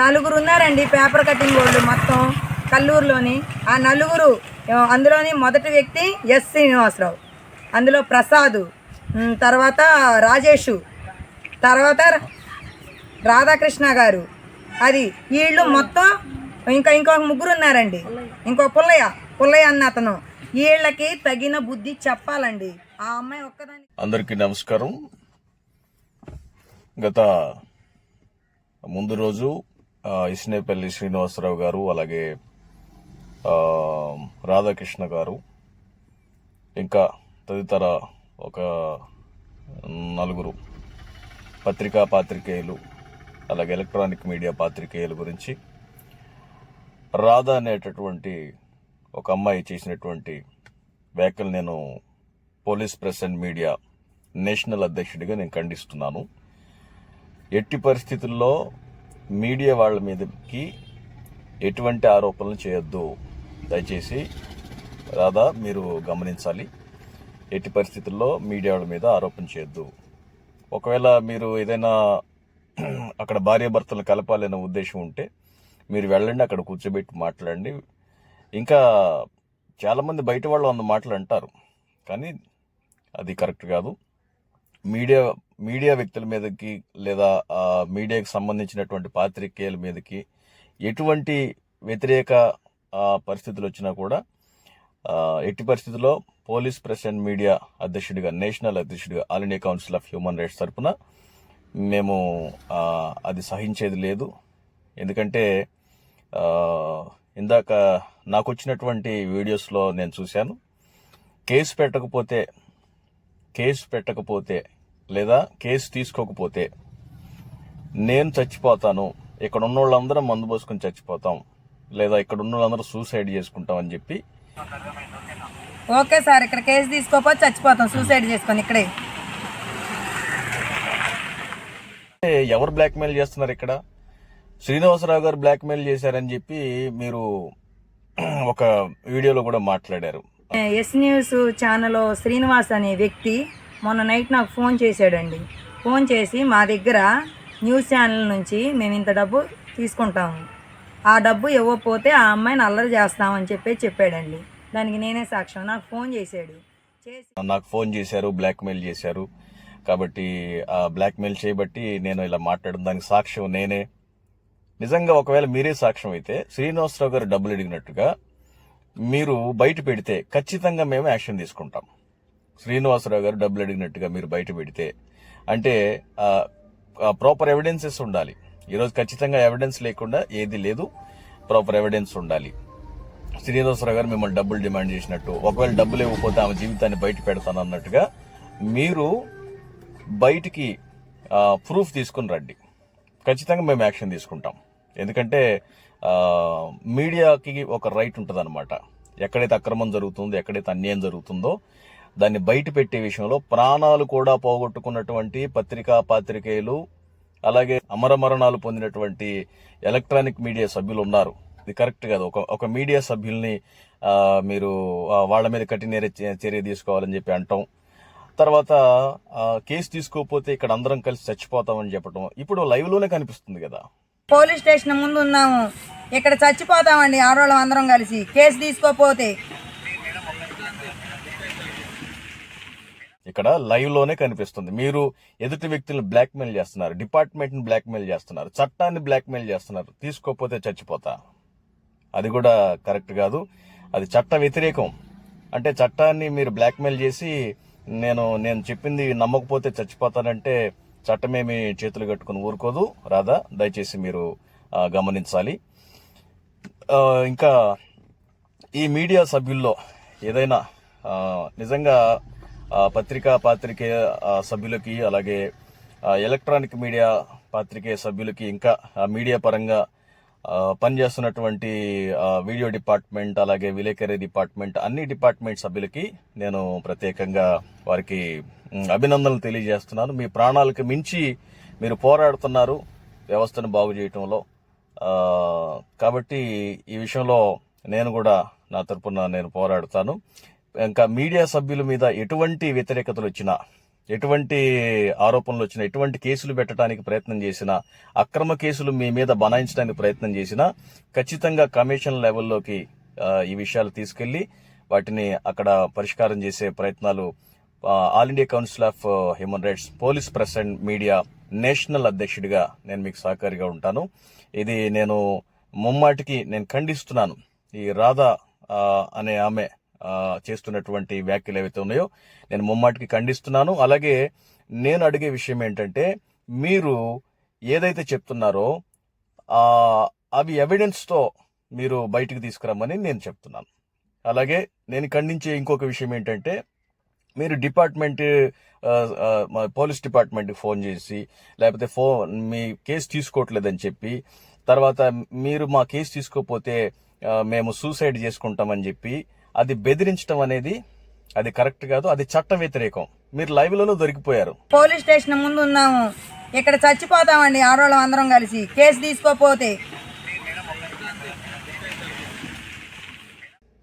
నలుగురు ఉన్నారండి paper cutting వాళ్ళు మొత్తం కల్లూరులోని. ఆ నలుగురు అందులోని మొదటి వ్యక్తి ఎస్ శ్రీనివాసరావు, అందులో ప్రసాద్, తర్వాత రాజేషు, తర్వాత రాధాకృష్ణ గారు, అది వీళ్ళు మొత్తం. ఇంకొక ముగ్గురు ఉన్నారండి, ఇంకో పుల్లయ్య అన్న అతను. వీళ్ళకి తగిన బుద్ధి చెప్పాలండి. ఆ అమ్మాయి ఒక్కదాని. అందరికీ నమస్కారం. గత ముందు రోజు ఇస్నేపల్లి శ్రీనివాసరావు గారు, అలాగే రాధాకృష్ణ గారు, ఇంకా తదితర ఒక నలుగురు పాత్రికేయులు, అలాగే ఎలక్ట్రానిక్ మీడియా పాత్రికేయుల గురించి రాధా అనేటటువంటి ఒక అమ్మాయి చేసినటువంటి వ్యాఖ్యలు నేను police press and media national అధ్యక్షుడిగా నేను ఖండిస్తున్నాను. ఎట్టి పరిస్థితుల్లో మీడియా వాళ్ళ మీదకి ఎటువంటి ఆరోపణలు చేయొద్దు. దయచేసి రాధా మీరు గమనించాలి. ఎట్టి పరిస్థితుల్లో మీడియా వాళ్ళ మీద ఆరోపణ చేయొద్దు. ఒకవేళ మీరు ఏదైనా అక్కడ భార్యాభర్తలను కలపాలనే ఉద్దేశం ఉంటే మీరు వెళ్ళండి, అక్కడ కూర్చోబెట్టి మాట్లాడండి. ఇంకా చాలామంది బయట వాళ్ళు వంద మాటలు అంటారు, కానీ అది కరెక్ట్ కాదు. మీడియా వ్యక్తుల మీదకి లేదా మీడియాకి సంబంధించినటువంటి పాత్రికేయుల మీదకి ఎటువంటి వ్యతిరేక పరిస్థితులు వచ్చినా కూడా ఎట్టి పరిస్థితుల్లో పోలీస్ ప్రెస్ అండ్ మీడియా అధ్యక్షుడిగా, నేషనల్ అధ్యక్షుడిగా, all India council of human rights తరఫున మేము అది సహించేది లేదు. ఎందుకంటే ఇందాక నాకు వచ్చినటువంటి వీడియోస్లో నేను చూశాను, కేసు పెట్టకపోతే లేదా కేసు తీసుకోకపోతే నేను చచ్చిపోతాను, ఇక్కడ ఉన్న వాళ్ళందరం మందు పోసుకొని చచ్చిపోతాం, లేదా ఇక్కడ ఉన్న వాళ్ళందరూ సూసైడ్ చేసుకుంటాం అని చెప్పి. ఓకే సార్, ఇక్కడ కేసు తీసుకోకపోతే చచ్చిపోతాం, సూసైడ్ చేసుకొని ఇక్కడే. ఎవరు బ్లాక్మెయిల్ చేస్తున్నారు ఇక్కడ? శ్రీనివాసరావు గారు బ్లాక్మెయిల్ చేశారని చెప్పి మీరు ఒక వీడియోలో కూడా మాట్లాడారు. ఎస్ న్యూస్ ఛానల్లో శ్రీనివాస్ అనే వ్యక్తి మొన్న నైట్ నాకు ఫోన్ చేశాడండి. ఫోన్ చేసి మా దగ్గర న్యూస్ ఛానల్ నుంచి మేము ఇంత డబ్బు తీసుకుంటాము, ఆ డబ్బు ఇవ్వకపోతే ఆ అమ్మాయిని అల్లరి చేస్తామని చెప్పాడండి. దానికి నేనే సాక్ష్యం. నాకు ఫోన్ చేశారు, బ్లాక్మెయిల్ చేశారు. కాబట్టి ఆ బ్లాక్మెయిల్ చేయబట్టి నేను ఇలా మాట్లాడడం, దానికి సాక్ష్యం నేనే. నిజంగా ఒకవేళ మీరే సాక్ష్యం అయితే శ్రీనివాసరావు గారు డబ్బులు అడిగినట్టుగా మీరు బయట పెడితే ఖచ్చితంగా మేము యాక్షన్ తీసుకుంటాం. శ్రీనివాసరావు గారు డబ్బులు అడిగినట్టుగా మీరు బయట పెడితే అంటే ప్రాపర్ ఎవిడెన్సెస్ ఉండాలి. ఈరోజు ఖచ్చితంగా ఎవిడెన్స్ లేకుండా ఏది లేదు, ప్రాపర్ ఎవిడెన్స్ ఉండాలి. శ్రీనివాసరావు గారు మిమ్మల్ని డబ్బులు డిమాండ్ చేసినట్టు, ఒకవేళ డబ్బులు ఇవ్వకపోతే ఆమె జీవితాన్ని బయట పెడతానన్నట్టుగా మీరు బయటికి ప్రూఫ్ తీసుకుని రండి. ఖచ్చితంగా మేము యాక్షన్ తీసుకుంటాం. ఎందుకంటే మీడియాకి ఒక రైట్ ఉంటుంది అనమాట. ఎక్కడైతే అక్రమం జరుగుతుందో, ఎక్కడైతే అన్యాయం జరుగుతుందో దాన్ని బయట పెట్టే విషయంలో ప్రాణాలు కూడా పోగొట్టుకున్నటువంటి పాత్రికేయులు, అలాగే అమరమరణాలు పొందినటువంటి ఎలక్ట్రానిక్ మీడియా సభ్యులు ఉన్నారు. ఇది కరెక్ట్ కాదు. ఒక మీడియా సభ్యుల్ని మీరు వాళ్ళ మీద కఠిన చర్య తీసుకోవాలని చెప్పి అంటాం. తర్వాత కేసు తీసుకోకపోతే ఇక్కడ అందరం కలిసి చచ్చిపోతామని చెప్పడం ఇప్పుడు లైవ్ లోనే కనిపిస్తుంది కదా. పోలీస్ స్టేషన్ ముందు ఉన్నాము, ఇక్కడ చచ్చిపోతామండి ఆడవాళ్ళం అందరం కలిసి కేసు తీసుకోకపోతే. ఇక్కడ లైవ్ లోనే కనిపిస్తుంది. మీరు ఎదుటి వ్యక్తులను బ్లాక్మెయిల్ చేస్తున్నారు, డిపార్ట్మెంట్ ని బ్లాక్మెయిల్ చేస్తున్నారు, చట్టాన్ని బ్లాక్మెయిల్ చేస్తున్నారు. తీసుకోకపోతే చచ్చిపోతా, అది కూడా కరెక్ట్ కాదు. అది చట్ట వ్యతిరేకం. అంటే చట్టాన్ని మీరు బ్లాక్మెయిల్ చేసి నేను చెప్పింది నమ్మకపోతే చచ్చిపోతానంటే చట్టమేమి చేతులు కట్టుకుని ఊరుకోదు. రాదా, దయచేసి మీరు గమనించాలి. ఇంకా ఈ మీడియా సభ్యుల్లో ఏదైనా నిజంగా పాత్రికేయ సభ్యులకి, అలాగే ఎలక్ట్రానిక్ మీడియా పాత్రికేయ సభ్యులకి, ఇంకా మీడియా పరంగా పనిచేస్తున్నటువంటి వీడియో డిపార్ట్మెంట్, అలాగే విలేకరీ డిపార్ట్మెంట్, అన్ని డిపార్ట్మెంట్ సభ్యులకి నేను ప్రత్యేకంగా వారికి అభినందనలు తెలియజేస్తున్నాను. మీ ప్రాణాలకు మించి మీరు పోరాడుతున్నారు వ్యవస్థను బాగు చేయటంలో. కాబట్టి ఈ విషయంలో నేను కూడా నా తరపున నేను పోరాడుతాను. ఇంకా మీడియా సభ్యుల మీద ఎటువంటి వ్యతిరేకతలు వచ్చినా, ఎటువంటి ఆరోపణలు వచ్చినా, ఎటువంటి కేసులు పెట్టడానికి ప్రయత్నం చేసినా, అక్రమ కేసులు మీ మీద బనాయించడానికి ప్రయత్నం చేసినా ఖచ్చితంగా కమిషన్ లెవెల్లోకి ఈ విషయాలు తీసుకెళ్లి వాటిని అక్కడ పరిష్కారం చేసే ప్రయత్నాలు all India council of human rights police press and media national అధ్యక్షుడిగా నేను మీకు సహకారిగా ఉంటాను. ఇది నేను ముమ్మాటికి నేను ఖండిస్తున్నాను. ఈ రాధా అనే ఆమె చేస్తున్నటువంటి వ్యాఖ్యలు ఏవైతే ఉన్నాయో నేను ముమ్మాటికి ఖండిస్తున్నాను. అలాగే నేను అడిగే విషయం ఏంటంటే, మీరు ఏదైతే చెప్తున్నారో అవి ఎవిడెన్స్తో మీరు బయటికి తీసుకురమ్మని నేను చెప్తున్నాను. అలాగే నేను ఖండించే ఇంకొక విషయం ఏంటంటే, మీరు డిపార్ట్మెంట్ పోలీస్ డిపార్ట్మెంట్కి ఫోన్ చేసి, లేకపోతే మీ కేసు తీసుకోవట్లేదని చెప్పి, తర్వాత మీరు మా కేసు తీసుకోకపోతే మేము సూసైడ్ చేసుకుంటామని చెప్పి అది బెదిరించడం అనేది అది కరెక్ట్ కాదు, అది చట్ట వ్యతిరేకం. మీరు లైవ్లలో దొరికిపోయారు. పోలీస్ స్టేషన్ ముందు ఉన్నాము, ఇక్కడ చచ్చిపోతామండి ఆడవాళ్ళం అందరం కలిసి కేసు తీసుకోపోతే.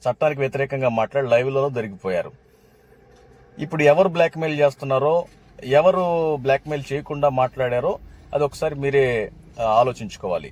చట్టానికి వ్యతిరేకంగా మాట్లాడి లైవ్లలో దొరికిపోయారు. ఇప్పుడు ఎవరు బ్లాక్మెయిల్ చేస్తున్నారో, ఎవరు బ్లాక్మెయిల్ చేయకుండా మాట్లాడారో అది ఒకసారి మీరే ఆలోచించుకోవాలి.